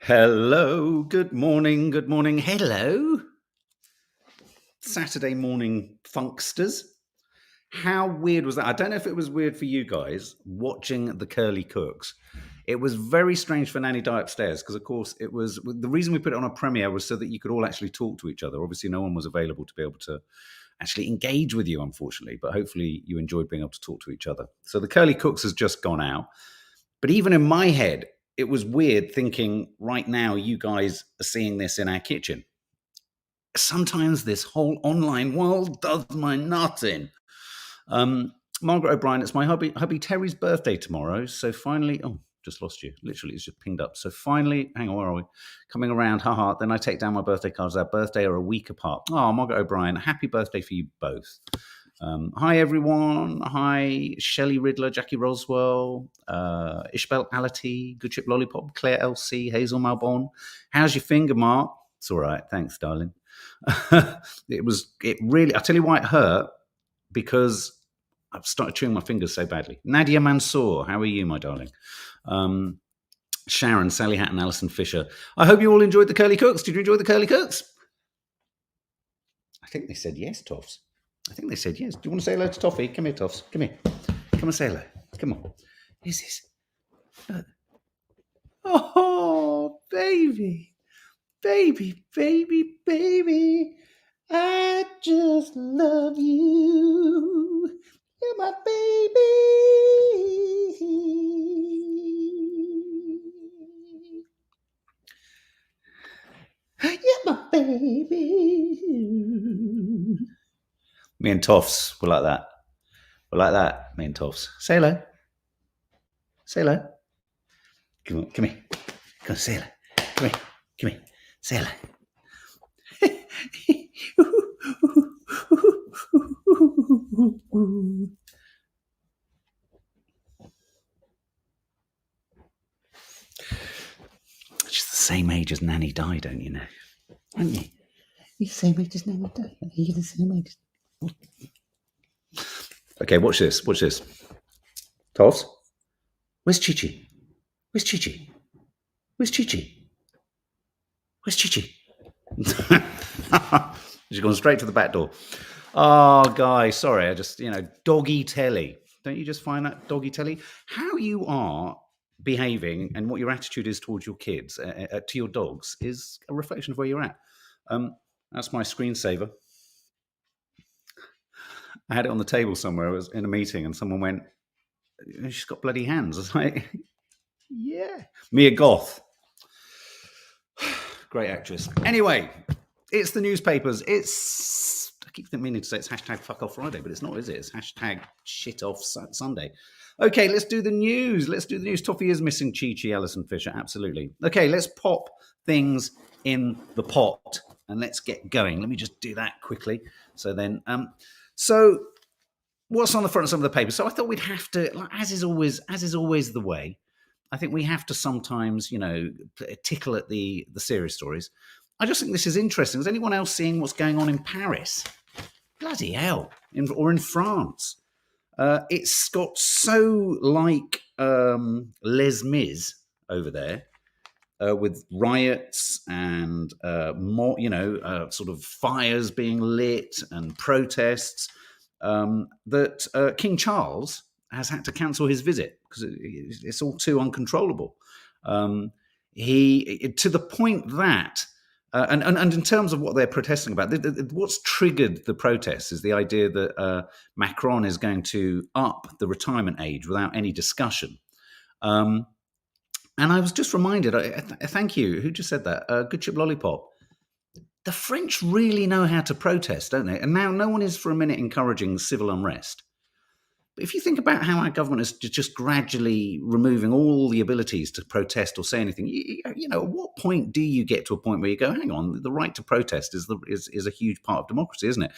Hello, good morning, hello. Saturday morning funksters. How weird was that? I don't know if it was weird for you guys watching the Curly Cooks. It was very strange for Nanny Di upstairs because, of course, it was the reason we put it on a premiere was so that you could all actually talk to each other. Obviously, no one was available to be able to actually engage with you, unfortunately, but hopefully you enjoyed being able to talk to each other. So the Curly Cooks has just gone out. But even in my head, it was weird thinking right now you guys are seeing this in our kitchen. Sometimes this whole online world does my nut in. Margaret O'Brien, it's my hubby Terry's birthday tomorrow. So finally, just lost you. Literally, it's just pinged up. So finally, hang on, where are we? Coming around, haha. Then I take down my birthday cards. Our birthday are a week apart. Oh, Margaret O'Brien, happy birthday for you both. Hi, everyone. Hi, Shelley Riddler, Jackie Roswell, Ishbel Ality, Good Chip Lollipop, Claire LC, Hazel Malbon. How's your finger, Mark? It's all right. Thanks, darling. It really, I'll tell you why it hurt, because I've started chewing my fingers so badly. Nadia Mansour, how are you, my darling? Sharon, Sally Hatton, Alison Fisher. I hope you all enjoyed the Curly Cooks. Did you enjoy the Curly Cooks? I think they said yes, Toffs. I think they said yes. Do you want to say hello to Toffee? Come here, Toffs. Come here. Come and say hello. Come on. Who's this? Oh, baby. Baby, baby, baby. I just love you. You're my baby. You're my baby. Me and Toffs were like that. We're like that, me and Toffs. Say hello. Say hello. Come on, come here. Come on, say hello. Come here. Come here. Say hello. She's the same age as Nanny Di, don't you know? Aren't you? You're the same age as Nanny Di. You're the same age. Okay, watch this. Watch this. Toffs? Where's Chi-Chi? Where's Chi-Chi? Where's Chi-Chi? Where's Chi-Chi? She's gone straight to the back door. Oh, guy, sorry. I just, doggy telly. Don't you just find that doggy telly? How you are behaving and what your attitude is towards your kids, to your dogs, is a reflection of where you're at. That's my screensaver. I had it on the table somewhere. I was in a meeting and someone went, she's got bloody hands. I was like, yeah. Mia Goth. Great actress. Anyway, it's the newspapers. I keep meaning to say it's hashtag fuck off Friday, but it's not, is it? It's hashtag shit off Sunday. Okay, let's do the news. Toffee is missing Chi-Chi, Alison Fisher. Absolutely. Okay, let's pop things in the pot and let's get going. Let me just do that quickly. So then, so what's on the front of some of the papers? So I thought we'd have to, as is always the way, I think we have to sometimes, tickle at the serious stories. I just think this is interesting. Is anyone else seeing what's going on in Paris? Bloody hell. Or in France. It's got so like Les Mis over there, with riots and more, sort of fires being lit and protests, that King Charles has had to cancel his visit because it's all too uncontrollable. To the point that, and in terms of what they're protesting about, what's triggered the protests is the idea that Macron is going to up the retirement age without any discussion. And I was just reminded, thank you, who just said that? Good Chip Lollipop. The French really know how to protest, don't they? And now no one is for a minute encouraging civil unrest. But if you think about how our government is just gradually removing all the abilities to protest or say anything, at what point do you get to a point where you go, hang on, the right to protest is a huge part of democracy, isn't it?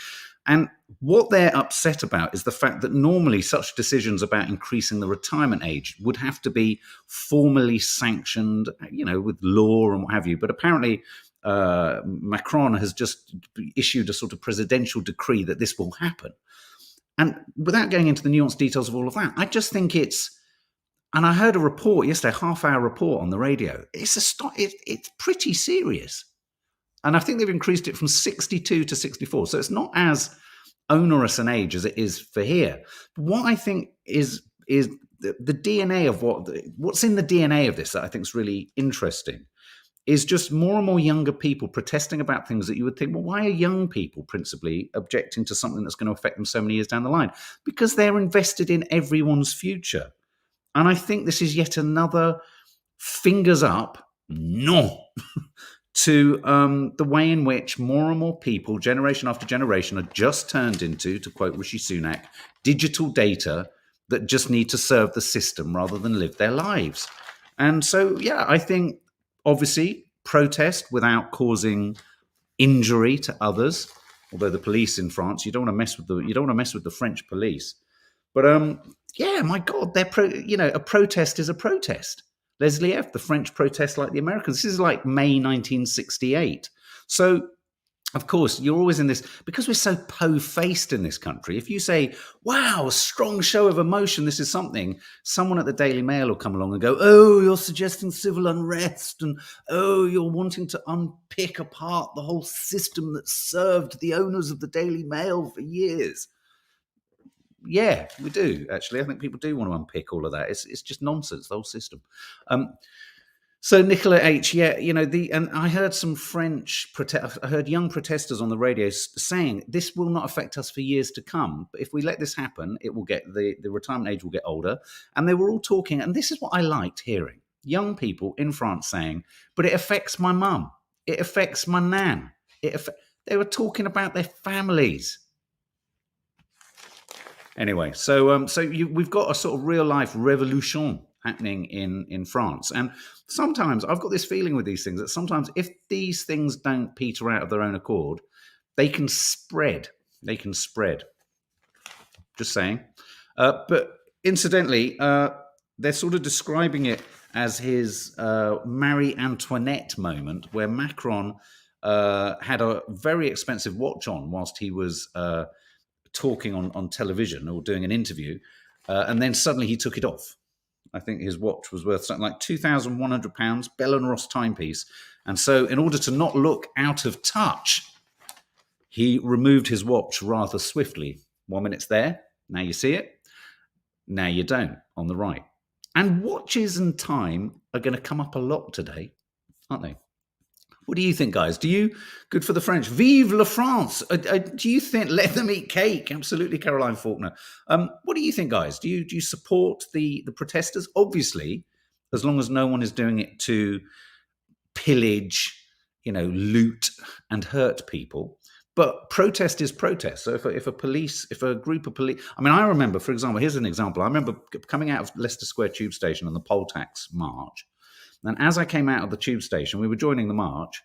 And what they're upset about is the fact that normally such decisions about increasing the retirement age would have to be formally sanctioned, with law and what have you. But apparently Macron has just issued a sort of presidential decree that this will happen. And without going into the nuanced details of all of that, I just think it's And I heard a report yesterday, a half-hour report on the radio. It's pretty serious. And I think they've increased it from 62 to 64. So it's not as onerous an age as it is for here. But what I think is the DNA of what's in the DNA of this that I think is really interesting is just more and more younger people protesting about things that you would think, well, why are young people principally objecting to something that's going to affect them so many years down the line? Because they're invested in everyone's future. And I think this is yet another fingers up, no, to the way in which more and more people, generation after generation, are just turned into, to quote Rishi Sunak, digital data that just need to serve the system rather than live their lives. And so, yeah, I think obviously protest without causing injury to others. Although the police in France, you don't want to mess with the French police. But yeah, my God, a protest is a protest. Leslie F., the French protest like the Americans. This is like May 1968. So, of course, you're always in this, because we're so po-faced in this country. If you say, wow, a strong show of emotion, this is something, someone at the Daily Mail will come along and go, oh, you're suggesting civil unrest, and oh, you're wanting to unpick apart the whole system that served the owners of the Daily Mail for years. Yeah, we do, actually. I think people do want to unpick all of that. It's just nonsense, the whole system. So Nicola H, yeah, and I heard some I heard young protesters on the radio saying this will not affect us for years to come. But if we let this happen, it will get the retirement age will get older. And they were all talking, and this is what I liked hearing. Young people in France saying, but it affects my mum. It affects my nan. They were talking about their families. Anyway, so we've got a sort of real life revolution happening in France, and sometimes I've got this feeling with these things that sometimes if these things don't peter out of their own accord, they can spread. Just saying. But incidentally, they're sort of describing it as his Marie Antoinette moment, where Macron had a very expensive watch on whilst he was talking on television or doing an interview, and then suddenly he took it off. I think his watch was worth something like £2,100, Bell & Ross timepiece. And so in order to not look out of touch, he removed his watch rather swiftly. 1 minute's there, now you see it, now you don't, on the right. And watches and time are going to come up a lot today, aren't they? What do you think, guys? Good for the French. Vive la France. Do you think, let them eat cake? Absolutely, Caroline Faulkner. What do you think, guys? Do you support the protesters? Obviously, as long as no one is doing it to pillage, loot and hurt people. But protest is protest. So if a group of police, I remember, for example, here's an example. I remember coming out of Leicester Square Tube Station on the poll tax march. And as I came out of the tube station, we were joining the march.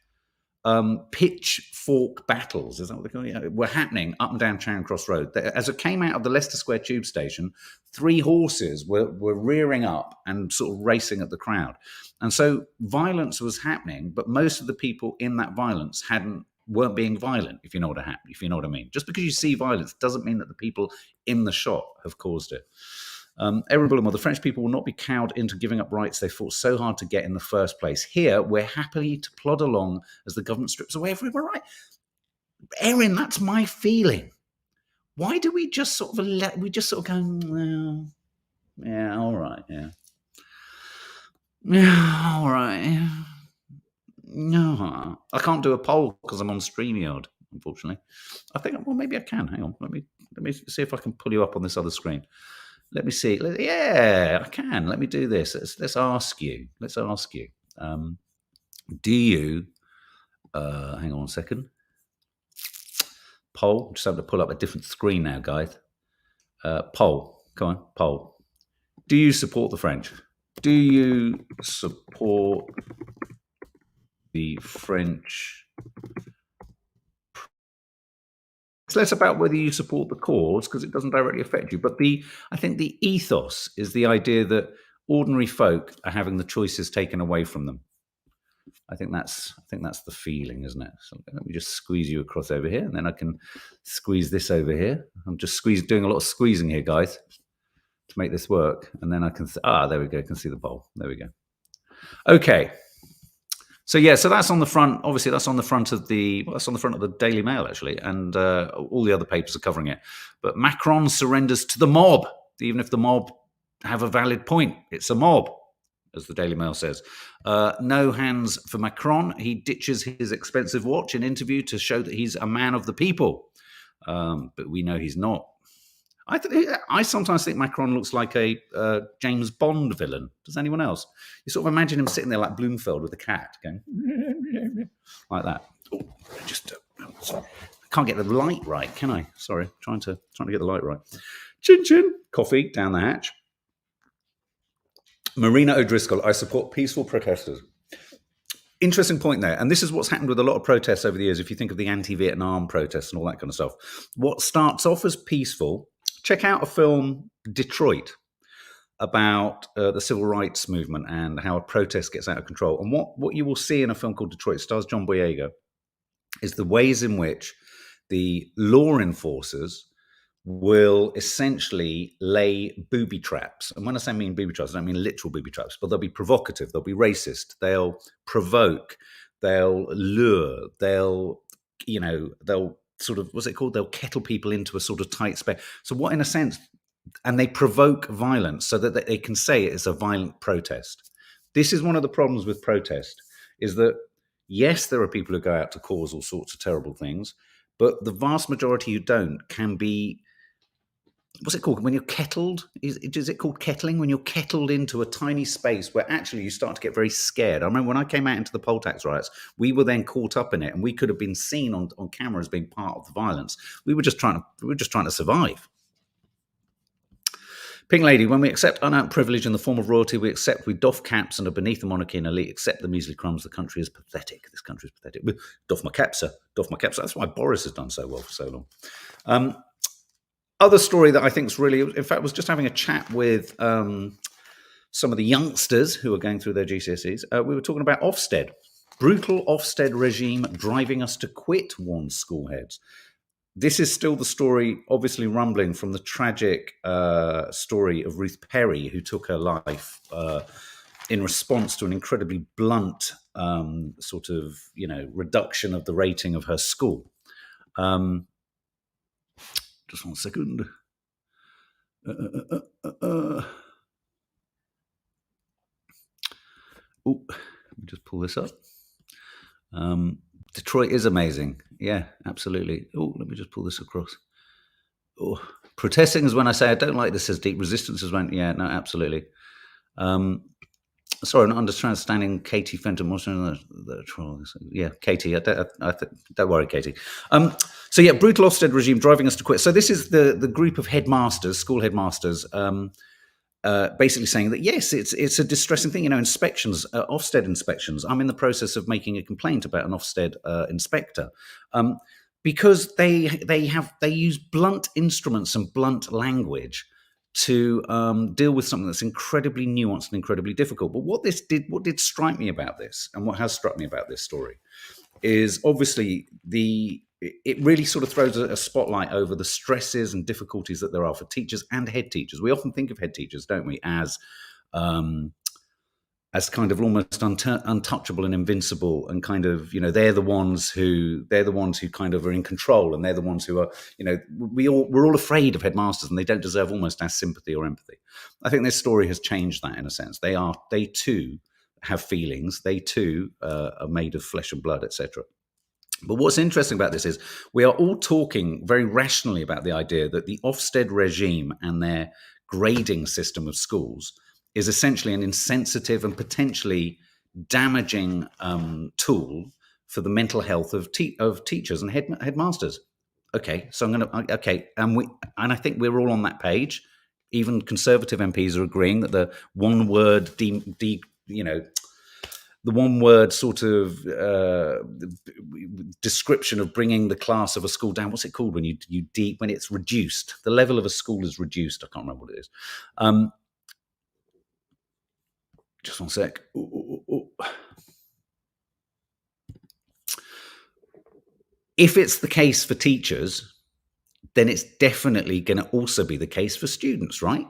Pitchfork battles, is that what they call it? Were happening up and down Charing Cross Road. As I came out of the Leicester Square Tube Station, 3 horses were rearing up and sort of racing at the crowd. And so violence was happening, but most of the people in that violence weren't being violent, if you know what I mean. Just because you see violence doesn't mean that the people in the shot have caused it. The French people will not be cowed into giving up rights they fought so hard to get in the first place. Here, we're happy to plod along as the government strips away every right. Erin, that's my feeling. Why do we just sort of go, well, yeah, all right, yeah. Yeah, all right. Yeah. No, I can't do a poll because I'm on StreamYard, unfortunately. I think, well, maybe I can. Hang on, let me see if I can pull you up on this other screen. Let me see. Yeah, I can. Let me do this. Let's ask you. Do you? Hang on a second. Poll. I'm just having to pull up a different screen now, guys. Poll. Come on, poll. Do you support the French? Do you support the French? It's less about whether you support the cause because it doesn't directly affect you. But I think the ethos is the idea that ordinary folk are having the choices taken away from them. I think that's the feeling, isn't it? So let me just squeeze you across over here, and then I can squeeze this over here. I'm just doing a lot of squeezing here, guys. to make this work. And then I can, there we go. I can see the bowl. There we go. Okay. So yeah, so that's on the front. Obviously, that's on the front of the Daily Mail actually, and all the other papers are covering it. But Macron surrenders to the mob, even if the mob have a valid point. It's a mob, as the Daily Mail says. No hands for Macron. He ditches his expensive watch in interview to show that he's a man of the people, but we know he's not. I sometimes think Macron looks like a James Bond villain. Does anyone else? You sort of imagine him sitting there like Bloomfield with a cat going like that. Oh, I can't get the light right, can I? Sorry, trying to get the light right. Chin chin, coffee down the hatch. Marina O'Driscoll, I support peaceful protesters. Interesting point there. And this is what's happened with a lot of protests over the years. If you think of the anti-Vietnam protests and all that kind of stuff, what starts off as peaceful. Check out a film, Detroit, about the civil rights movement and how a protest gets out of control. And what you will see in a film called Detroit, stars John Boyega, is the ways in which the law enforcers will essentially lay booby traps. And when I say booby traps, I don't mean literal booby traps, but they'll be provocative, they'll be racist, they'll provoke, they'll lure, they'll sort of, what's it called? They'll kettle people into a sort of tight space. So what, in a sense, and they provoke violence so that they can say it is a violent protest. This is one of the problems with protest, is that, yes, there are people who go out to cause all sorts of terrible things, but the vast majority who don't can be, what's it called? When you're kettled, is it called kettling? When you're kettled into a tiny space where actually you start to get very scared. I remember when I came out into the poll tax riots, we were then caught up in it, and we could have been seen on camera as being part of the violence. We were just trying to survive. Pink Lady, when we accept unearned privilege in the form of royalty, we doff caps and are beneath the monarchy and elite, accept the measly crumbs. The country is pathetic. This country is pathetic. Doff my cap, sir. Doff my cap. That's why Boris has done so well for so long. Other story that I think is really, in fact, was just having a chat with some of the youngsters who are going through their GCSEs. We were talking about Ofsted. Brutal Ofsted regime driving us to quit, warns school heads. This is still the story, obviously rumbling from the tragic story of Ruth Perry, who took her life in response to an incredibly blunt sort of, reduction of the rating of her school. Just 1 second. Oh, let me just pull this up. Detroit is amazing. Yeah, absolutely. Oh, let me just pull this across. Oh, protesting is when I say I don't like this as deep. Resistance is when, yeah, no, absolutely. Sorry, I'm not understanding Katie Fenton. The troll. Yeah, Katie. Don't worry, Katie. So yeah, brutal Ofsted regime driving us to quit. So this is the group of headmasters, school headmasters, basically saying that yes, it's a distressing thing. Inspections, Ofsted inspections. I'm in the process of making a complaint about an Ofsted inspector because they use blunt instruments and blunt language to deal with something that's incredibly nuanced and incredibly difficult. But what did strike me about this, and what has struck me about this story, is obviously it really sort of throws a spotlight over the stresses and difficulties that there are for teachers and head teachers. We often think of head teachers, don't we, as kind of almost untouchable and invincible, and kind of, they're the ones who kind of are in control, and they're the ones who are, we're all afraid of headmasters, and they don't deserve almost our sympathy or empathy. I think this story has changed that in a sense. They too have feelings. They too are made of flesh and blood, etc. But what's interesting about this is we are all talking very rationally about the idea that the Ofsted regime and their grading system of schools is essentially an insensitive and potentially damaging tool for the mental health of teachers and headmasters. Okay, so and I think we're all on that page. Even Conservative MPs are agreeing that the one word the one word sort of description of bringing the class of a school down. What's it called when when it's reduced? The level of a school is reduced. I can't remember what it is. Just 1 sec. If it's the case for teachers, then it's definitely going to also be the case for students, right?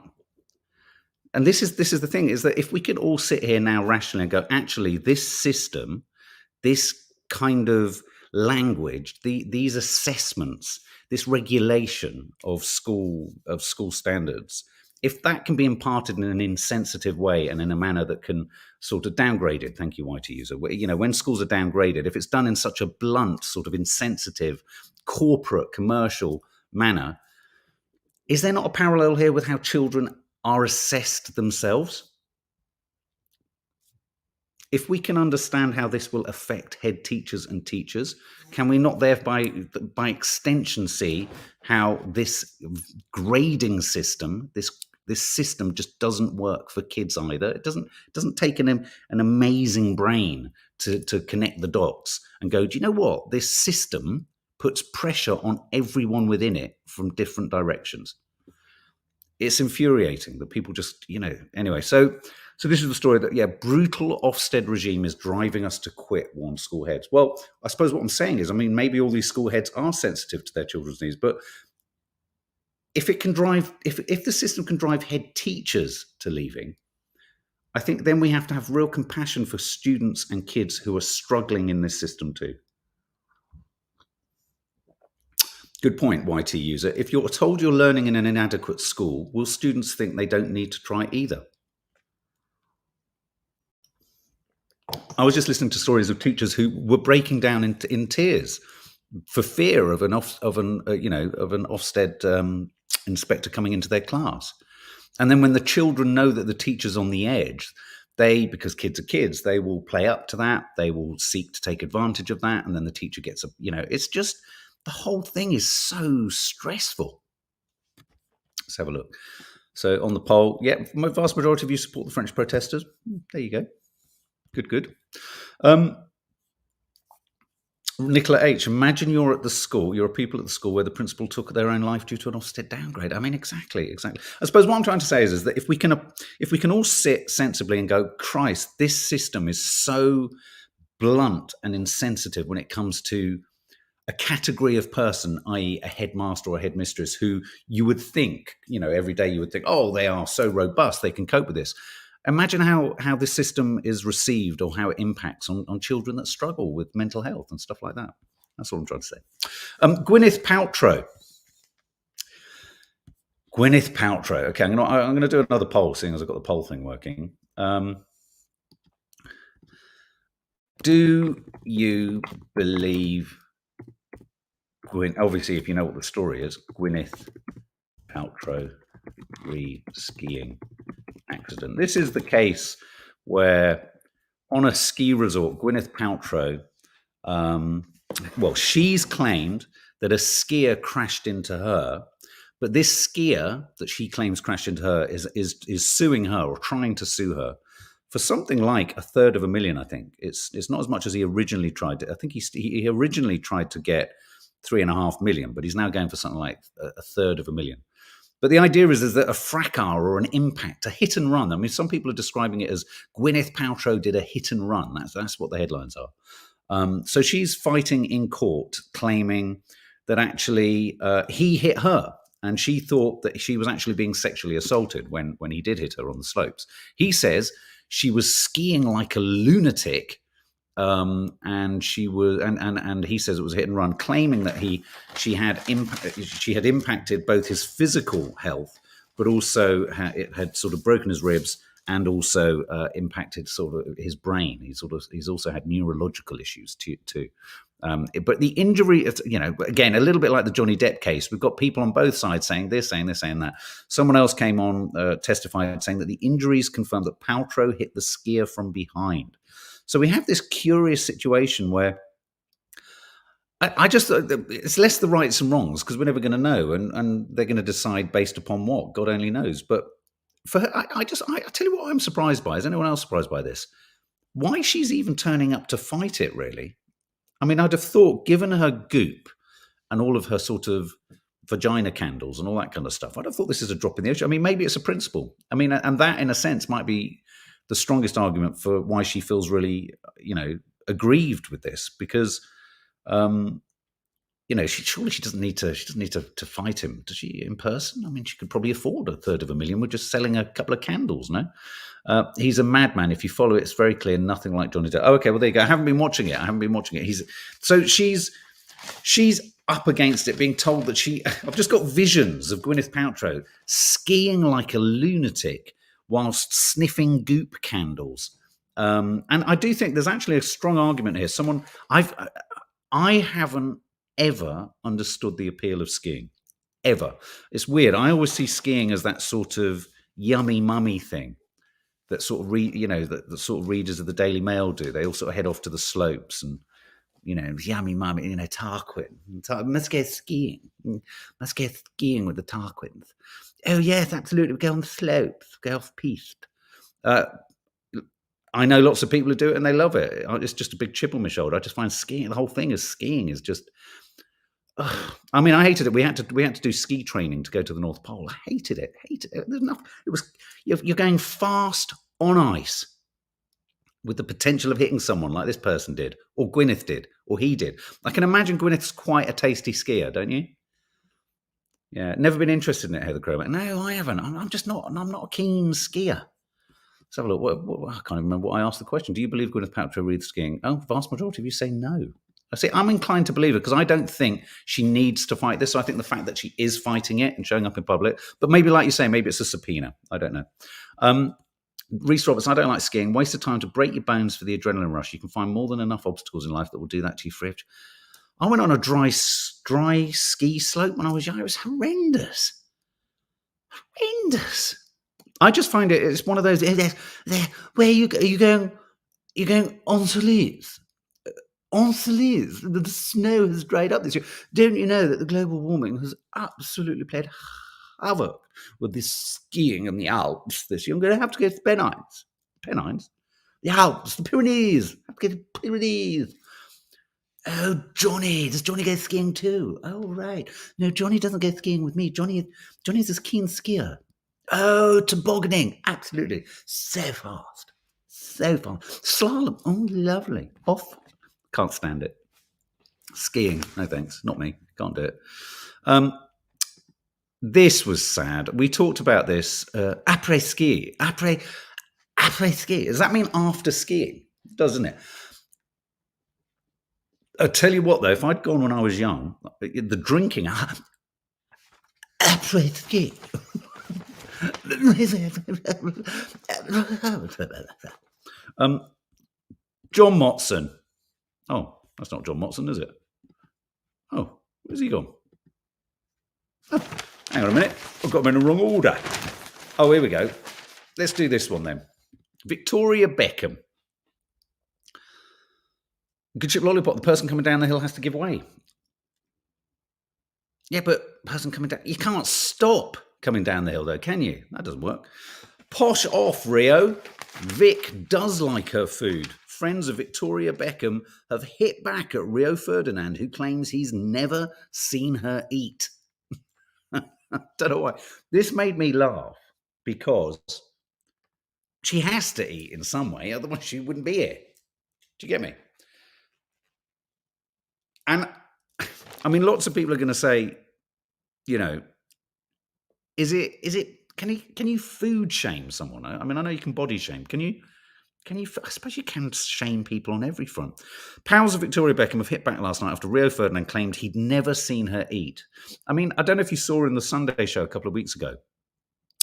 and this is the thing, is that if we could all sit here now rationally and go, actually, this system, this kind of language, these assessments, this regulation of school standards, if that can be imparted in an insensitive way and in a manner that can sort of downgrade it, thank you, IT user, when schools are downgraded, if it's done in such a blunt, sort of insensitive, corporate, commercial manner, is there not a parallel here with how children are assessed themselves? If we can understand how this will affect head teachers and teachers, can we not thereby, by extension, see how this grading system, this system just doesn't work for kids either? It doesn't take an amazing brain to connect the dots and go, do you know what? This system puts pressure on everyone within it from different directions. It's infuriating that people just, anyway. So this is the story that, brutal Ofsted regime is driving us to quit, warn school heads. Well, I suppose what I'm saying is, maybe all these school heads are sensitive to their children's needs, but if it can drive, if the system can drive head teachers to leaving, I think then we have to have real compassion for students and kids who are struggling in this system too. Good point, YT user. If you're told you're learning in an inadequate school, will students think they don't need to try either? I was just listening to stories of teachers who were breaking down in tears for fear of an Ofsted inspector coming into their class. And then when the children know that the teacher's on the edge, because kids are kids, they will play up to that. They will seek to take advantage of that. And then the teacher gets it's just, the whole thing is so stressful. Let's have a look. So on the poll, vast majority of you support the French protesters. There you go. Good. Nicola H, imagine you're at the school, you're a pupil at the school where the principal took their own life due to an Ofsted downgrade. Exactly. I suppose what I'm trying to say is that if we can all sit sensibly and go, Christ, this system is so blunt and insensitive when it comes to a category of person, i.e. a headmaster or a headmistress, who you would think, every day you would think, oh, they are so robust, they can cope with this. Imagine how this system is received, or how it impacts on children that struggle with mental health and stuff like that. That's all I'm trying to say. Gwyneth Paltrow. Okay, I'm going to do another poll, seeing as I've got the poll thing working. Do you believe obviously, if you know what the story is, Gwyneth Paltrow re-skiing accident. This is the case where on a ski resort, Gwyneth Paltrow, she's claimed that a skier crashed into her, but this skier that she claims crashed into her is suing her, or trying to sue her, for something like $350,000. I think it's not as much as he originally tried to. I think he originally tried to get $3.5 million, but he's now going for something like $350,000. But the idea is that a fracas or an impact, a hit and run. Some people are describing it as Gwyneth Paltrow did a hit and run. That's what the headlines are. So she's fighting in court, claiming that actually he hit her, and she thought that she was actually being sexually assaulted when he did hit her on the slopes. He says she was skiing like a lunatic. And she was, and he says it was a hit and run, claiming that she had impacted both his physical health, but also it had sort of broken his ribs, and also impacted sort of his brain. He's also had neurological issues too. But the injury, again, a little bit like the Johnny Depp case, we've got people on both sides saying this, saying that. Someone else came on, testified, saying that the injuries confirmed that Paltrow hit the skier from behind. So we have this curious situation where I just, it's less the rights and wrongs, because we're never going to know, and they're going to decide based upon what, God only knows. But for her, I tell you what I'm surprised by. Is anyone else surprised by this? Why she's even turning up to fight it, really? I'd have thought, given her goop and all of her sort of vagina candles and all that kind of stuff, I'd have thought this is a drop in the ocean. Maybe it's a principle. And that in a sense might be the strongest argument for why she feels really, aggrieved with this, because, surely she doesn't need to. She doesn't need to fight him, does she? In person, I mean, she could probably afford $250,000 with just selling a couple of candles. No, he's a madman. If you follow it, it's very clear. Nothing like Johnny Depp. Oh, okay, well there you go. I haven't been watching it. She's up against it, being told that I've just got visions of Gwyneth Paltrow skiing like a lunatic whilst sniffing goop candles. And I do think there's actually a strong argument here. I haven't ever understood the appeal of skiing, ever. It's weird. I always see skiing as that sort of yummy mummy thing that sort of the sort of readers of the Daily Mail do. They all sort of head off to the slopes and, yummy mummy, Tarquin. Let's go skiing. Let's go skiing with the Tarquins. Oh, yes, absolutely. We go on the slopes, go off piste. I know lots of people who do it and they love it. It's just a big chip on my shoulder. I just find skiing, the whole thing is skiing is just. I mean, I hated it. We had to do ski training to go to the North Pole. I hated it. There's enough. You're going fast on ice with the potential of hitting someone like this person did, or Gwyneth did, or he did. I can imagine Gwyneth's quite a tasty skier, don't you? Yeah, never been interested in it, Heather Cromer. No, I haven't. I'm just not. I'm not a keen skier. Let's have a look. I can't even remember what I asked the question. Do you believe Gwyneth Paltrow reads skiing? Oh, vast majority of you say no. I see. I'm inclined to believe it because I don't think she needs to fight this. So I think the fact that she is fighting it and showing up in public, but maybe, like you say, maybe it's a subpoena. I don't know. Reese Roberts, I don't like skiing. Waste of time to break your bones for the adrenaline rush. You can find more than enough obstacles in life that will do that to you free. I went on a dry ski slope when I was young. It was horrendous. I just find it's one of those where you going. You're going Ensolees. The snow has dried up this year. Don't you know that the global warming has absolutely played havoc with this skiing in the Alps this year? I'm going to have to go to the Pennines, the Alps, the Pyrenees. I have to go to the Pyrenees. Oh, Johnny! Does Johnny go skiing too? Oh, right. No, Johnny doesn't go skiing with me. Johnny's a keen skier. Oh, tobogganing! Absolutely, so fast. Slalom. Oh, lovely. Off. Can't stand it. Skiing, no thanks. Not me. Can't do it. This was sad. We talked about this. Après ski. Après ski. Does that mean after skiing? Doesn't it? I'll tell you what, though. If I'd gone when I was young, the drinking. Après ski. John Motson. Oh, that's not John Motson, is it? Oh, where's he gone? Oh, hang on a minute. I've got them in the wrong order. Oh, here we go. Let's do this one then. Victoria Beckham. Good chip lollipop. The person coming down the hill has to give way. Yeah, but person coming down... You can't stop coming down the hill, though, can you? That doesn't work. Posh off, Rio. Vic does like her food. Friends of Victoria Beckham have hit back at Rio Ferdinand, who claims he's never seen her eat. I don't know why. This made me laugh because she has to eat in some way, otherwise she wouldn't be here. Do you get me? And I mean, lots of people are going to say, can you food shame someone? I mean, I know you can body shame. Can you, I suppose you can shame people on every front. Pals of Victoria Beckham have hit back last night after Rio Ferdinand claimed he'd never seen her eat. I mean, I don't know if you saw in the Sunday show a couple of weeks ago,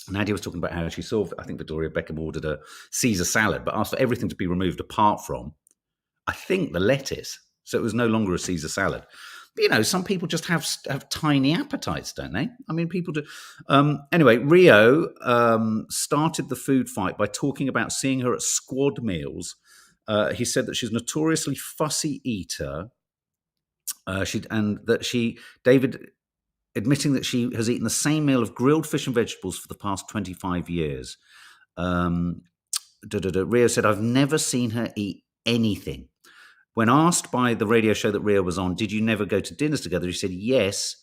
Nadia was talking about how she saw, I think Victoria Beckham ordered a Caesar salad, but asked for everything to be removed apart from, I think, the lettuce. So it was no longer a Caesar salad. But, some people just have tiny appetites, don't they? I mean, people do. Anyway, Rio started the food fight by talking about seeing her at squad meals. He said that she's a notoriously fussy eater. David admitting that she has eaten the same meal of grilled fish and vegetables for the past 25 years. Rio said, I've never seen her eat anything. When asked by the radio show that Rio was on, did you never go to dinners together? He said, yes,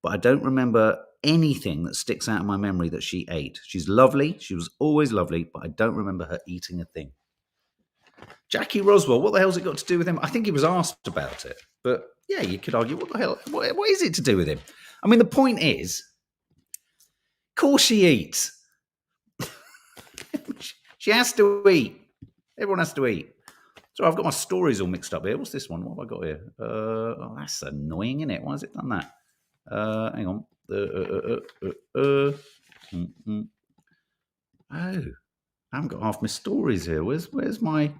but I don't remember anything that sticks out in my memory that she ate. She's lovely. She was always lovely, but I don't remember her eating a thing. Jackie Roswell, what the hell's it got to do with him? I think he was asked about it. But yeah, you could argue, what the hell? What is it to do with him? I mean, the point is, of course she eats. She has to eat. Everyone has to eat. So I've got my stories all mixed up here. What's this one? What have I got here? Oh, that's annoying, isn't it? Why has it done that? Hang on. Oh, I haven't got half my stories here. Where's my...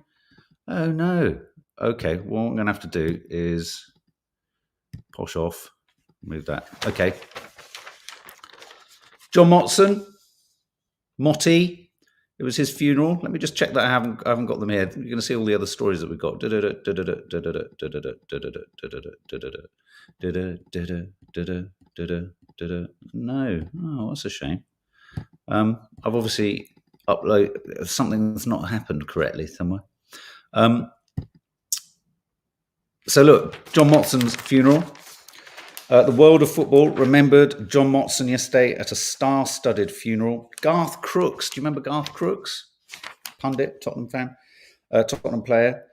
Oh, no. Okay, well, what I'm going to have to do is posh off. Move that. Okay. John Motti. It was his funeral. Let me just check that I haven't got them here. You're going to see all the other stories that we've got. No. Oh, that's a shame. I've obviously uploaded something that's not happened correctly somewhere. So look, John Motson's funeral. The world of football remembered John Motson yesterday at a star-studded funeral. Garth Crooks, do you remember Garth Crooks? Pundit, Tottenham fan, Tottenham player.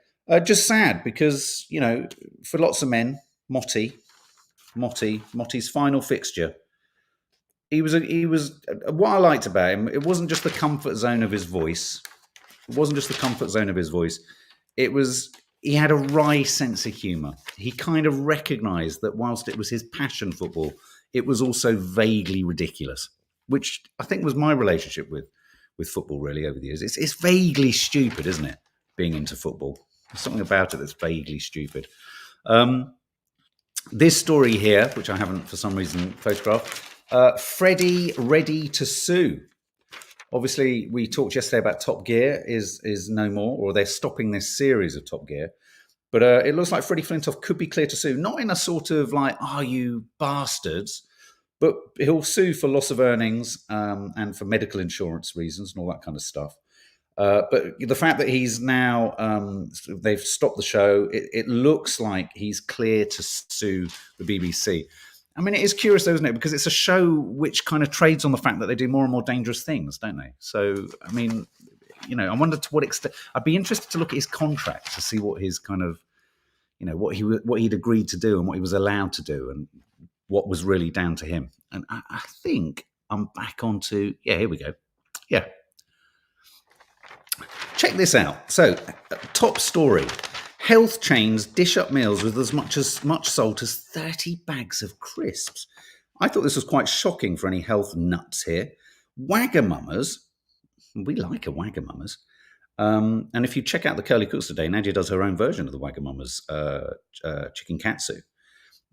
Just sad because, you know, for lots of men, Motti's final fixture. He was what I liked about him, it wasn't just the comfort zone of his voice. It was... He had a wry sense of humour. He kind of recognised that whilst it was his passion, football, it was also vaguely ridiculous, which I think was my relationship with football really over the years. It's vaguely stupid, isn't it, being into football? There's something about it that's vaguely stupid. This story here, which I haven't for some reason photographed, Freddie ready to sue. Obviously, we talked yesterday about Top Gear is no more, or they're stopping this series of Top Gear. But it looks like Freddie Flintoff could be clear to sue, not in a sort of like, "Are you bastards?" but he'll sue for loss of earnings and for medical insurance reasons and all that kind of stuff. But the fact that he's now, they've stopped the show, it looks like he's clear to sue the BBC. I mean, it is curious, though, isn't it? Because it's a show which kind of trades on the fact that they do more and more dangerous things, don't they? So, I mean, you know, I wonder to what extent... I'd be interested to look at his contract to see what his kind of, you know, what he'd agreed to do and what he was allowed to do and what was really down to him. And I think I'm back onto... Yeah, here we go. Yeah. Check this out. So, top story. Health chains dish up meals with as much salt as 30 bags of crisps. I thought this was quite shocking for any health nuts here. Wagamamas, we like a Wagamamas. And if you check out the Curly Cooks today, Nadia does her own version of the Wagamamas chicken katsu.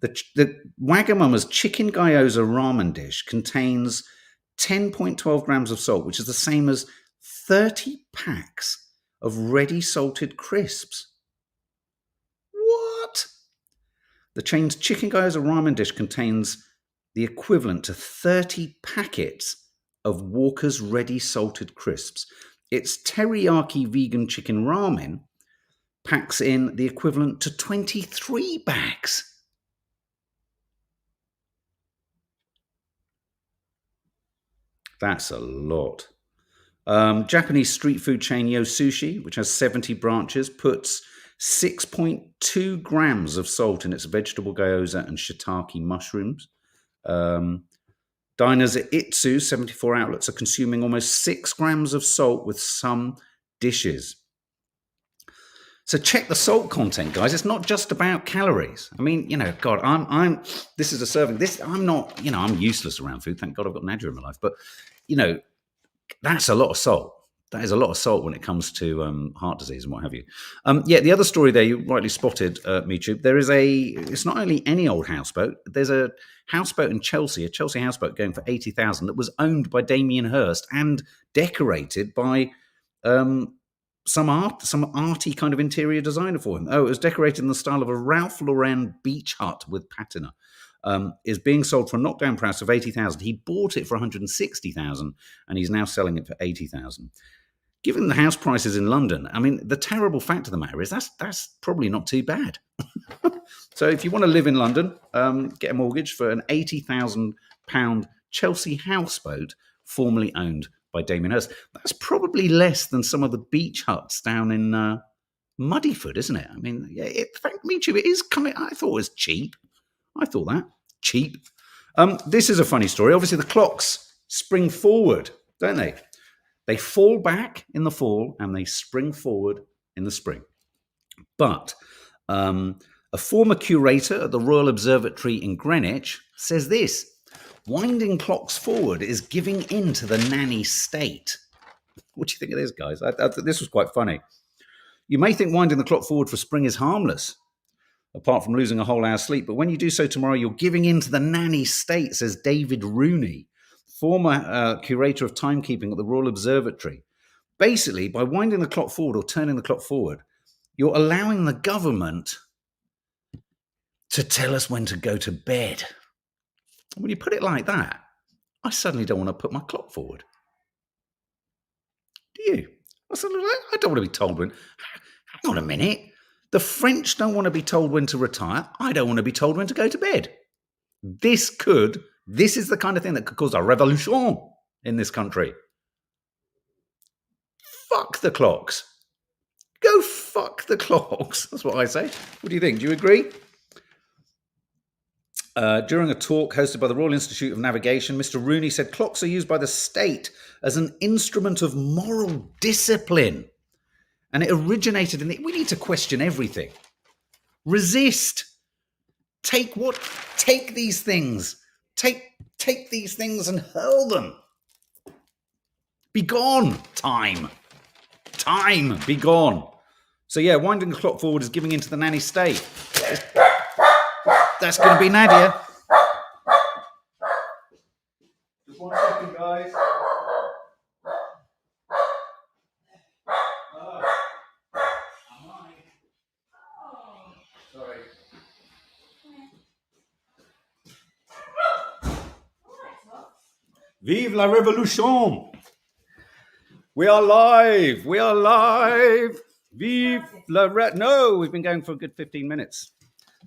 The Wagamamas chicken gyoza ramen dish contains 10.12 grams of salt, which is the same as 30 packs of ready salted crisps. What? The chain's chicken gyoza ramen dish contains the equivalent to 30 packets of Walker's ready salted crisps. Its teriyaki vegan chicken ramen packs in the equivalent to 23 bags. That's a lot. Japanese street food chain Yo Sushi, which has 70 branches, puts 6.2 grams of salt in its vegetable gyoza and shiitake mushrooms. Diners at Itsu, 74 outlets, are consuming almost 6 grams of salt with some dishes. So check the salt content, guys. It's not just about calories. I mean, you know, God, this is a serving. I'm not, you know, I'm useless around food. Thank God I've got Nadia in my life. But, you know, that's a lot of salt. That is a lot of salt when it comes to heart disease and what have you. Yeah, the other story there, you rightly spotted, MeTube, it's not only any old houseboat, there's a houseboat in Chelsea, a Chelsea houseboat going for 80,000 that was owned by Damien Hirst and decorated by some arty kind of interior designer for him. Oh, it was decorated in the style of a Ralph Lauren beach hut with patina. Is being sold for a knockdown price of 80,000. He bought it for 160,000 and he's now selling it for 80,000. Given the house prices in London, I mean, the terrible fact of the matter is that's probably not too bad. So if you want to live in London, get a mortgage for an £80,000 Chelsea houseboat formerly owned by Damien Hirst. That's probably less than some of the beach huts down in Muddyford, isn't it? I mean, yeah, me too. It is coming. I thought it was cheap. I thought that cheap. This is a funny story. Obviously, the clocks spring forward, don't they? They fall back in the fall and they spring forward in the spring. But a former curator at the Royal Observatory in Greenwich says this: winding clocks forward is giving in to the nanny state. What do you think of this, guys? This was quite funny. You may think winding the clock forward for spring is harmless, apart from losing a whole hour's sleep. But when you do so tomorrow, you're giving in to the nanny state, says David Rooney, former curator of timekeeping at the Royal Observatory. Basically, by winding the clock forward or turning the clock forward, you're allowing the government to tell us when to go to bed. When you put it like that, I suddenly don't want to put my clock forward. Do you? I don't want to be told when. Hang on a minute. The French don't want to be told when to retire. I don't want to be told when to go to bed. This is the kind of thing that could cause a revolution in this country. Fuck the clocks. Go fuck the clocks. That's what I say. What do you think? Do you agree? During a talk hosted by the Royal Institute of Navigation, Mr. Rooney said clocks are used by the state as an instrument of moral discipline. And it originated in we need to question everything. Resist. Take these things. Take these things and hurl them. Be gone, time. Time, be gone. So yeah, winding the clock forward is giving into the nanny state. That's going to be Nadia. Just 1 second, guys. Sorry. Vive la révolution! We are live. We are live. Vive la No, we've been going for a good 15 minutes.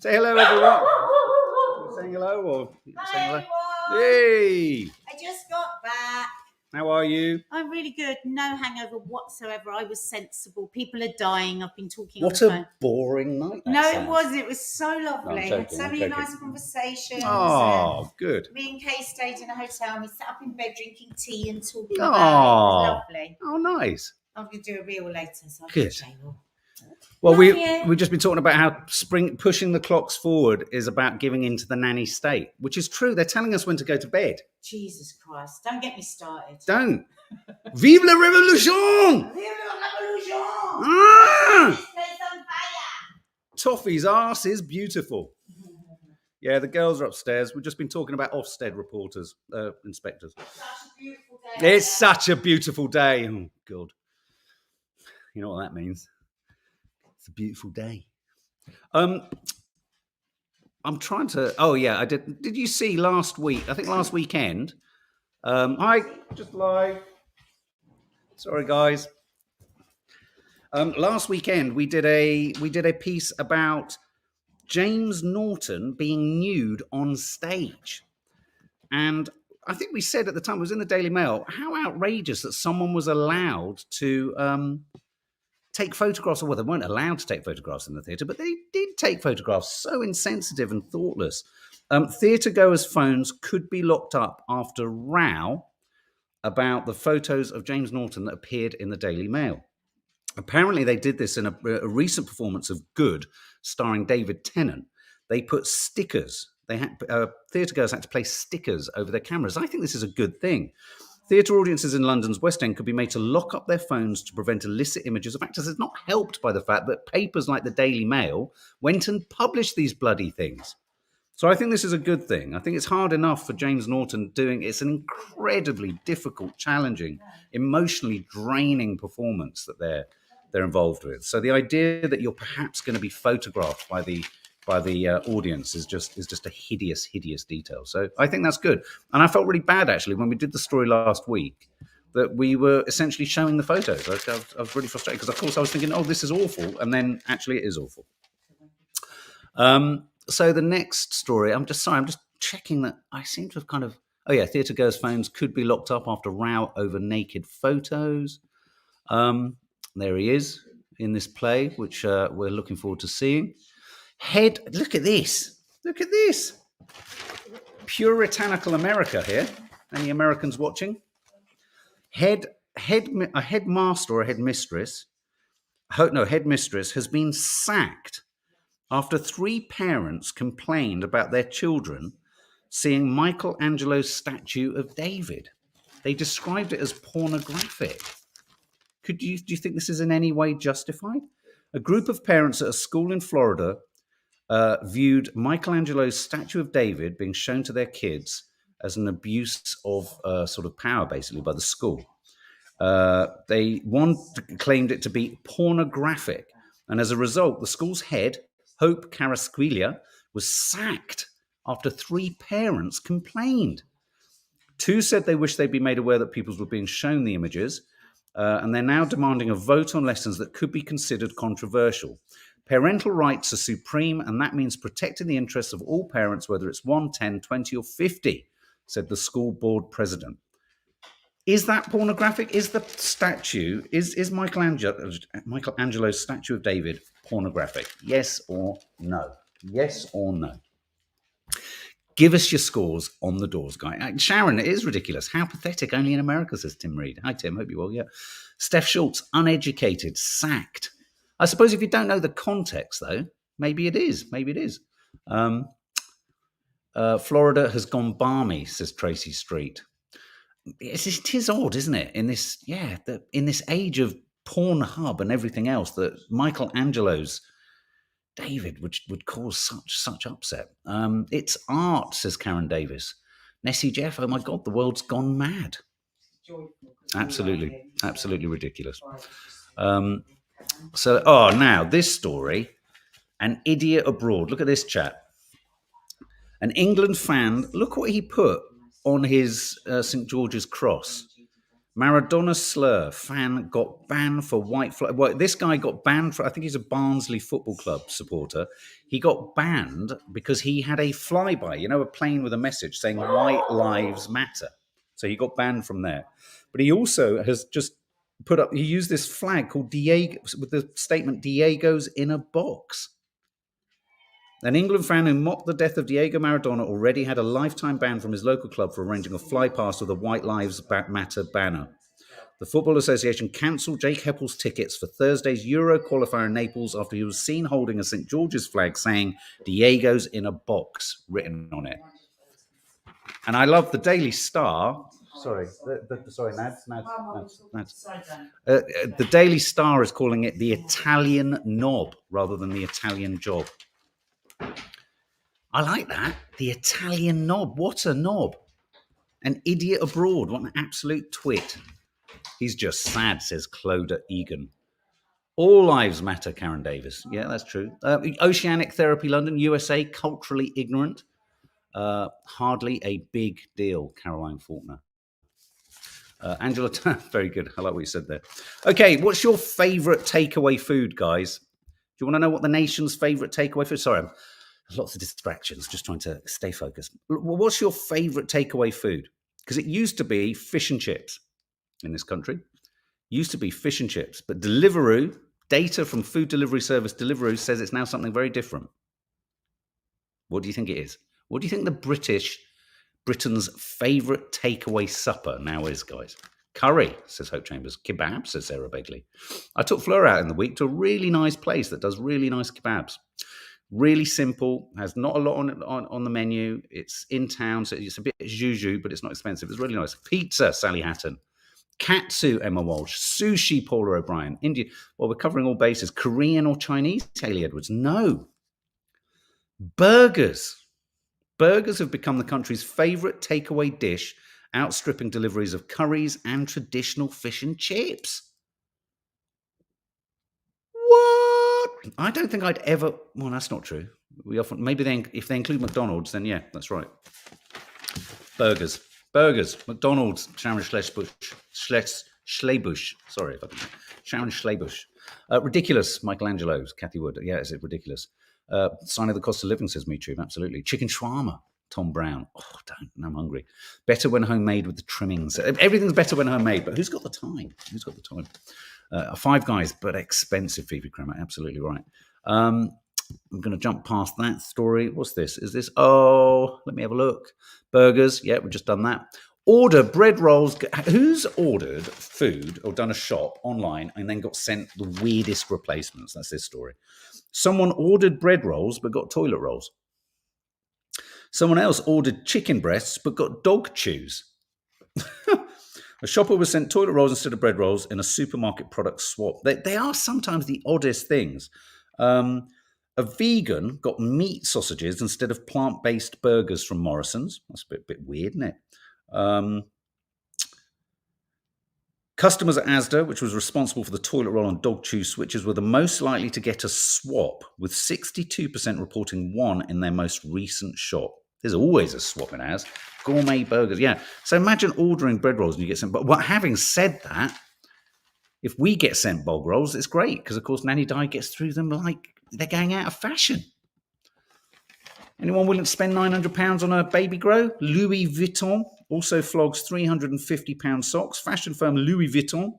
Say hello, everyone. You're saying hello or saying hello? Hey! I just got back. How are you? I'm really good. No hangover whatsoever. I was sensible. People are dying. I've been talking on What the a phone. boring night. No, it wasn't. It was so lovely. No, Had so many nice conversations. Oh, good. Me and Kay stayed in a hotel and we sat up in bed drinking tea and talking about it. It was lovely. Oh, nice. I'm going to do a reel later. So Good. I'll Well, we've just been talking about how pushing the clocks forward is about giving into the nanny state, which is true. They're telling us when to go to bed. Jesus Christ. Don't get me started. Don't. Vive la révolution! Vive la révolution! Ah! This place on fire! Toffee's arse is beautiful. Yeah, the girls are upstairs. We've just been talking about Ofsted reporters, inspectors. Such a beautiful day. It's such a beautiful day. Oh, God. You know what that means. It's a beautiful day. I'm trying to. Oh yeah, I did. Did you see last week? I think last weekend. I just live. Sorry, guys. Last weekend we did a piece about James Norton being nude on stage, and I think we said at the time, it was in the Daily Mail, how outrageous that someone was allowed to take photographs, or well, they weren't allowed to take photographs in the theatre, but they did take photographs. So insensitive and thoughtless. Theatre goers' phones could be locked up after row about the photos of James Norton that appeared in the Daily Mail. Apparently, they did this in a recent performance of Good, starring David Tennant. They put stickers. Theatre goers had to place stickers over their cameras. I think this is a good thing. Theatre audiences in London's West End could be made to lock up their phones to prevent illicit images of actors. It's not helped by the fact that papers like the Daily Mail went and published these bloody things. So I think this is a good thing. I think it's hard enough for James Norton it's an incredibly difficult, challenging, emotionally draining performance that they're involved with. So the idea that you're perhaps going to be photographed by the audience is just a hideous detail. So I think that's good. And I felt really bad, actually, when we did the story last week, that we were essentially showing the photos. I was really frustrated because, of course, I was thinking, oh, this is awful. And then actually it is awful. So the next story, I'm just checking that I seem to have kind of, theatre goers' phones could be locked up after row over naked photos. There he is. in this play, which we're looking forward to seeing. Head, look at this. Look at this. Puritanical America here. Any Americans watching? A headmaster or a headmistress, headmistress has been sacked after 3 parents complained about their children seeing Michelangelo's statue of David. They described it as pornographic. Do you think this is in any way justified? A group of parents at a school in Florida viewed Michelangelo's statue of David being shown to their kids as an abuse of sort of power, basically, by the school. One claimed it to be pornographic, and as a result, the school's head, Hope Carasquilla, was sacked after 3 parents complained. 2 said they wished they'd be made aware that pupils were being shown the images, and they're now demanding a vote on lessons that could be considered controversial. Parental rights are supreme, and that means protecting the interests of all parents, whether it's 1, 10, 20, or 50, said the school board president. Is that pornographic? Is the statue, is Michelangelo's statue of David pornographic? Yes or no? Yes or no? Give us your scores on the doors, guy. Sharon, it is ridiculous. How pathetic. Only in America, says Tim Reed. Hi, Tim. Hope you're well. Yeah. Steph Schultz, uneducated, sacked. I suppose if you don't know the context, though, maybe it is. Maybe it is. Florida has gone balmy, says Tracy Street. It is odd, isn't it? In this, in this age of Pornhub and everything else, that Michelangelo's David would cause such upset. It's art, says Karen Davis. Nessie Jeff, oh my God, the world's gone mad. Absolutely ridiculous. Now this story, an idiot abroad. Look at this chat. An England fan, look what he put on his St. George's cross. Maradona slur, fan got banned for white flag. Well, this guy got banned for, I think he's a Barnsley Football Club supporter. He got banned because he had a flyby, a plane with a message saying white lives matter. So he got banned from there. But he also has just he used this flag called Diego, with the statement, Diego's in a box. An England fan who mocked the death of Diego Maradona already had a lifetime ban from his local club for arranging a fly past with a White Lives Matter banner. The Football Association cancelled Jake Heppel's tickets for Thursday's Euro qualifier in Naples after he was seen holding a St. George's flag saying Diego's in a box written on it. And I love the Daily Star. Sorry, Nads. The Daily Star is calling it the Italian knob rather than the Italian job. I like that. The Italian knob. What a knob. An idiot abroad. What an absolute twit. He's just sad, says Clodagh Egan. All lives matter, Karen Davis. Yeah, that's true. Oceanic Therapy London, USA, culturally ignorant. Hardly a big deal, Caroline Faulkner. Angela, very good. I like what you said there. Okay, what's your favourite takeaway food, guys? Do you want to know what the nation's favourite takeaway food? Sorry, lots of distractions, just trying to stay focused. What's your favourite takeaway food? Because it used to be fish and chips in this country. Used to be fish and chips. But Deliveroo, data from food delivery service Deliveroo says it's now something very different. What do you think it is? What do you think Britain's favourite takeaway supper now is, guys? Curry, says Hope Chambers. Kebab, says Sarah Begley. I took Fleur out in the week to a really nice place that does really nice kebabs. Really simple, has not a lot on the menu. It's in town, so it's a bit zhuzh, but it's not expensive. It's really nice. Pizza, Sally Hatton. Katsu, Emma Walsh. Sushi, Paula O'Brien. Indian, well, we're covering all bases. Korean or Chinese, Haley Edwards. No. Burgers. Burgers have become the country's favourite takeaway dish, outstripping deliveries of curries and traditional fish and chips. What? I don't think I'd ever... Well, that's not true. We often... Maybe if they include McDonald's, then yeah, that's right. Burgers. McDonald's. Sharon Schlebusch. Sorry if I didn't... Sharon Schlebusch. Ridiculous. Michelangelo's. Kathy Wood. Yeah, is it ridiculous? Sign of the cost of living, says MeTube. Absolutely. Chicken shawarma, Tom Brown. Oh, don't. I'm hungry. Better when homemade with the trimmings. Everything's better when homemade, but who's got the time? Five Guys, but expensive, Phoebe Cramer. Absolutely right. I'm going to jump past that story. What's this? Is this? Oh, let me have a look. Burgers. Yeah, we've just done that. Order bread rolls. Who's ordered food or done a shop online and then got sent the weirdest replacements? That's this story. Someone ordered bread rolls but got toilet rolls. Someone else ordered chicken breasts but got dog chews. A shopper was sent toilet rolls instead of bread rolls in a supermarket product swap. They are sometimes the oddest things. A vegan got meat sausages instead of plant-based burgers from Morrison's. That's a bit weird, isn't it? Customers at Asda, which was responsible for the toilet roll and dog chew switches, were the most likely to get a swap, with 62% reporting one in their most recent shop. There's always a swap in Asda. Gourmet burgers, yeah. So imagine ordering bread rolls and you get sent. But having said that, if we get sent bog rolls, it's great because, of course, Nanny Di gets through them like they're going out of fashion. Anyone willing to spend £900 on a baby grow? Louis Vuitton also flogs £350 socks. Fashion firm Louis Vuitton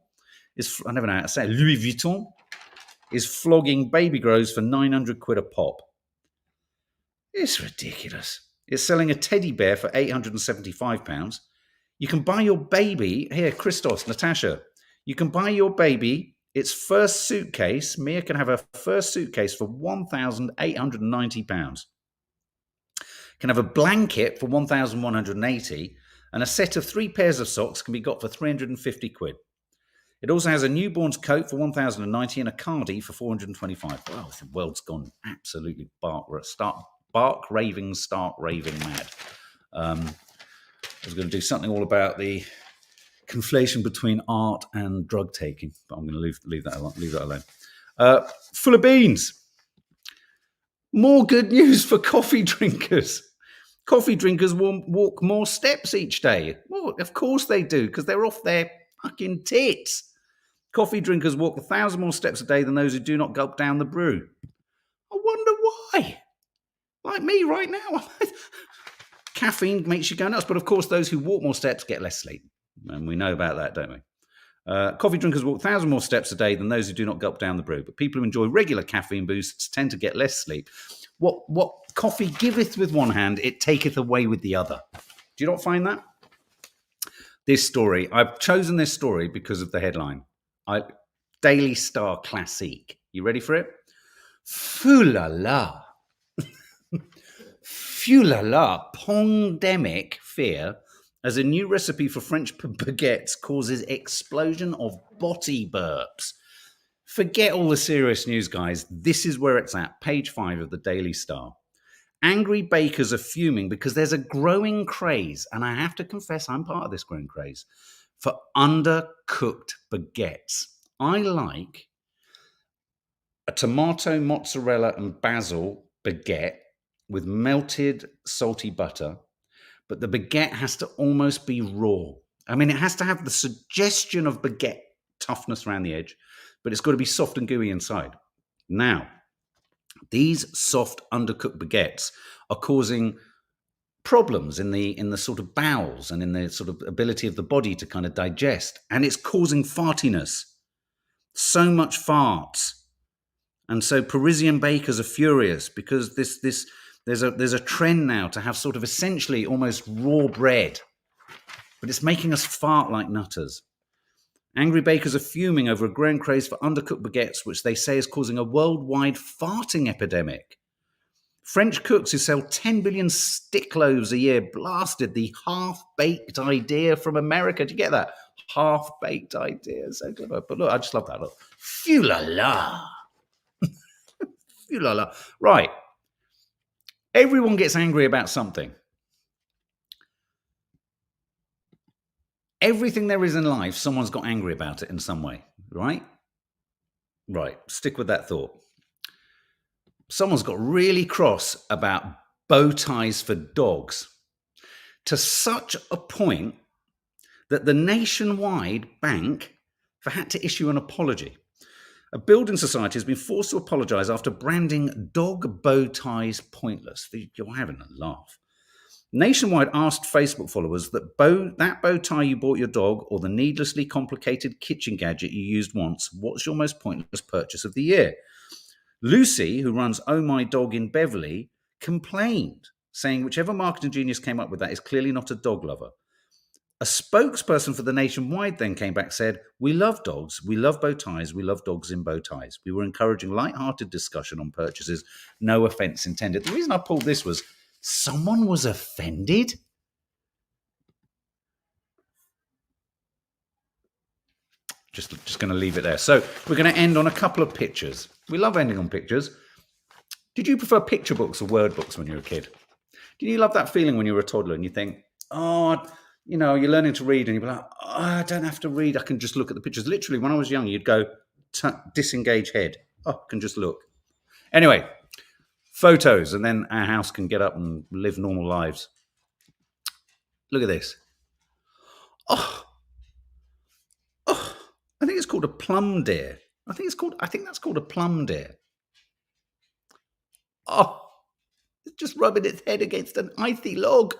I never know how to say it. Louis Vuitton is flogging baby grows for £900 a pop. It's ridiculous. It's selling a teddy bear for £875. You can buy your baby, here, Christos, Natasha, you can buy your baby its first suitcase. Mia can have her first suitcase for £1,890. Can have a blanket for £1,180, and a set of 3 pairs of socks can be got for £350. It also has a newborn's coat for £1,090 and a cardi for £425. Well, the world's gone absolutely stark raving mad. I was going to do something all about the conflation between art and drug taking, but I'm going to leave that alone. Full of beans. More good news for coffee drinkers. Coffee drinkers walk more steps each day. Well, of course they do, because they're off their fucking tits. Coffee drinkers walk 1,000 more steps a day than those who do not gulp down the brew. I wonder why. Like me right now. Caffeine makes you go nuts, but of course those who walk more steps get less sleep. And we know about that, don't we? Coffee drinkers walk 1,000 more steps a day than those who do not gulp down the brew. But people who enjoy regular caffeine boosts tend to get less sleep. What coffee giveth with one hand, it taketh away with the other. Do you not find that? This story, I've chosen this story because of the headline. Daily Star Classique. You ready for it? Foo la la. Foo la la. Pongdemic fear as a new recipe for French baguettes causes explosion of body burps. Forget all the serious news, guys. This is where it's at. Page 5 of the Daily Star. Angry bakers are fuming because there's a growing craze, and I have to confess I'm part of this growing craze, for undercooked baguettes. I like a tomato, mozzarella, and basil baguette with melted salty butter, but the baguette has to almost be raw. I mean, it has to have the suggestion of baguette toughness around the edge, but it's got to be soft and gooey inside. Now, these soft, undercooked baguettes are causing problems in the sort of bowels and in the sort of ability of the body to kind of digest, and it's causing fartiness. So much farts. And so Parisian bakers are furious because there's a trend now to have sort of essentially almost raw bread, but it's making us fart like nutters. Angry bakers are fuming over a growing craze for undercooked baguettes, which they say is causing a worldwide farting epidemic. French cooks who sell 10 billion stick loaves a year blasted the half-baked idea from America. Do you get that? Half-baked idea. So clever. But look, I just love that. Look. Phew la la. Phew la la. Right. Everyone gets angry about something. Everything there is in life, someone's got angry about it in some way, right? Right, stick with that thought. Someone's got really cross about bow ties for dogs, to such a point that the Nationwide Bank had to issue an apology. A building society has been forced to apologise after branding dog bow ties pointless. You're having a laugh. Nationwide asked Facebook followers that bow tie you bought your dog or the needlessly complicated kitchen gadget you used once, what's your most pointless purchase of the year? Lucy, who runs Oh My Dog in Beverley, complained, saying whichever marketing genius came up with that is clearly not a dog lover. A spokesperson for the Nationwide then came back and said, we love dogs, we love bow ties, we love dogs in bow ties. We were encouraging light-hearted discussion on purchases, no offence intended. The reason I pulled this was someone was offended. Just going to leave it there. So we're going to end on a couple of pictures. We love ending on pictures. Did you prefer picture books or word books when you were a kid? Did you love that feeling when you were a toddler and you think, oh, you know, you're learning to read and you're like, oh, I don't have to read. I can just look at the pictures. Literally, when I was young, you'd go, disengage head. Oh, I can just look. Anyway, photos, and then our house can get up and live normal lives. Look at this. Oh, I think it's called a plum deer. I think that's called a plum deer. Oh, it's just rubbing its head against an icy log.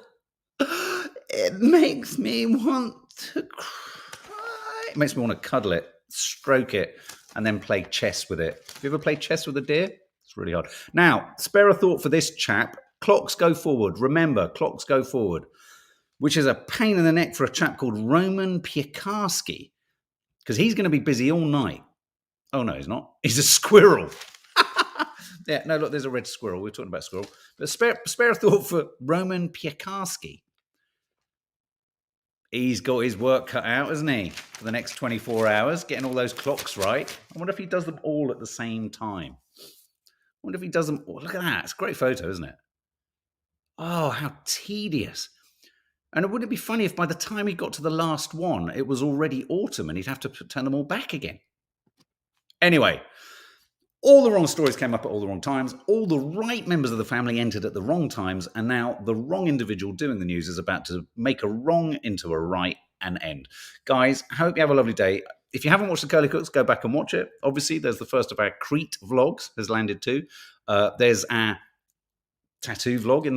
It makes me want to cry. It makes me want to cuddle it, stroke it, and then play chess with it. Have you ever played chess with a deer? It's really hard. Now, spare a thought for this chap. Clocks go forward. Remember, clocks go forward, which is a pain in the neck for a chap called Roman Piekarski, because he's going to be busy all night. Oh, no, he's not. He's a squirrel. Yeah, no, look, there's a red squirrel. We're talking about squirrel. But spare a thought for Roman Piekarski. He's got his work cut out, hasn't he? For the next 24 hours, getting all those clocks right. I wonder if he does them all at the same time. I wonder if he does them all. Look at that. It's a great photo, isn't it? Oh, how tedious. And wouldn't it be funny if by the time he got to the last one, it was already autumn and he'd have to turn them all back again? Anyway, all the wrong stories came up at all the wrong times. All the right members of the family entered at the wrong times. And now the wrong individual doing the news is about to make a wrong into a right and end. Guys, I hope you have a lovely day. If you haven't watched the Curly Cooks, go back and watch it. Obviously, there's the first of our Crete vlogs has landed too. There's our tattoo vlog in